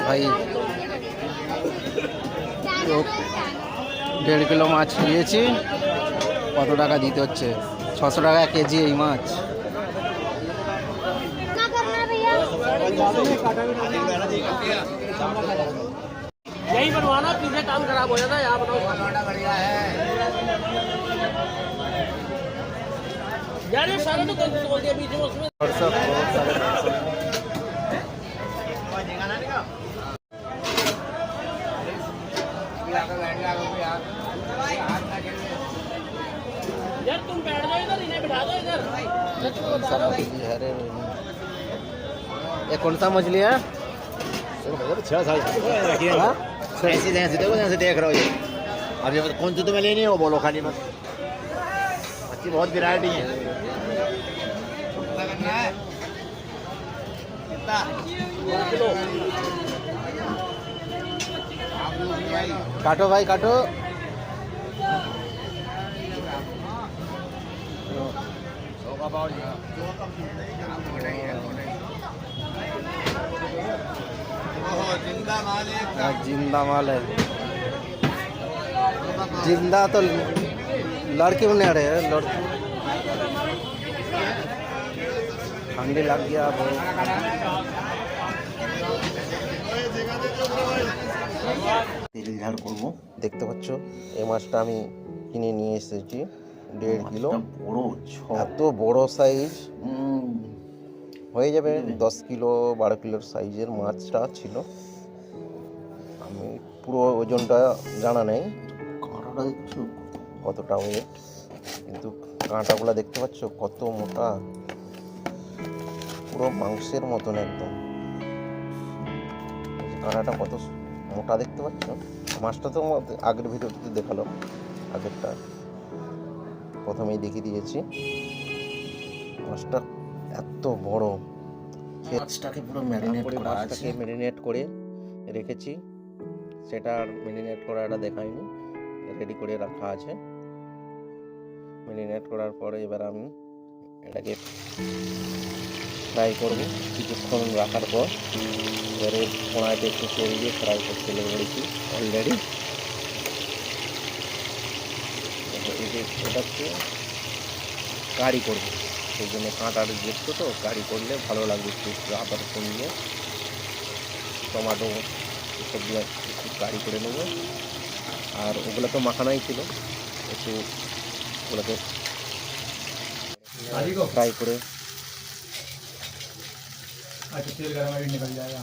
ভাই 1.5 কিলো মাছ নিয়েছি। কত টাকা দিতে হচ্ছে? 600 টাকা কেজি এই মাছ। यही बनवाना, पीछे काम खराब हो जाता है। यहाँ बताओ बढ़िया है यार, ये सारा तो गलत बोल दिया बीच में उसमें। यार तुम बैठ जाओ इधर, इन्हें बिठा दो इधर। ये कौन सा मछली है? ऐसी देखो, जैसे देख रहे हो ये। अभी कौन सी तुम्हें लेनी है वो बोलो खाली बस। अच्छी बहुत वैरायटी है। काटो भाई काटो। जिंदा माल है। जिंदा तो लड़के में नहीं आ रहे हैं। लड़के ठंडी लग गया बहुत। তেল ঝাড় করবো। দেখতে পাচ্ছ এই মাছটা আমি কিনে নিয়ে এসেছি 1.5 কিলো। বড় এত বড় সাইজ হয়ে যাবে 10 কিলো 12 কিলোর সাইজের মাছটা ছিল। আমি পুরো ওজনটা জানা নেই, কাঁটাটা দেখছো কতটা ওয়েট, কিন্তু কাঁটাগুলো দেখতে পাচ্ছ কত মোটা, পুরো মাংসের মতন একদম। কাঁটাটা কত মোটা দেখতে পাচ্ছ। মাছটা তো আগের ভিডিওতে দেখালো, আগেরটা প্রথমেই দেখিয়ে দিয়েছি। মাছটা এত বড়। মাছটাকে পুরো ম্যারিনেট করা আছে। মাছটাকে ম্যারিনেট করে রেখেছি, সেটা আর ম্যারিনেট করাটা দেখাইনি, রেডি করে রাখা আছে। ম্যারিনেট করার পরে এবার আমি এটাকে ফ্রাই করব। কিছুক্ষণ রাখার পর এবারে কড়াইতে একটু তেল দিয়ে ফ্রাই করতে লেগেছি অলরেডি। এটাকে কারি করবো, সেই জন্য কাঁটার যুক্ত তো কারি করলে ভালো লাগবে। একটু আদা রসুন দিয়ে টমাটো এসব দিয়ে একটু কারি করে নেব। আর ওগুলো তো মাখানাই ছিল, একটু ওগুলোকে फ्राई करे। अच्छा तेल गरम निकल जाएगा।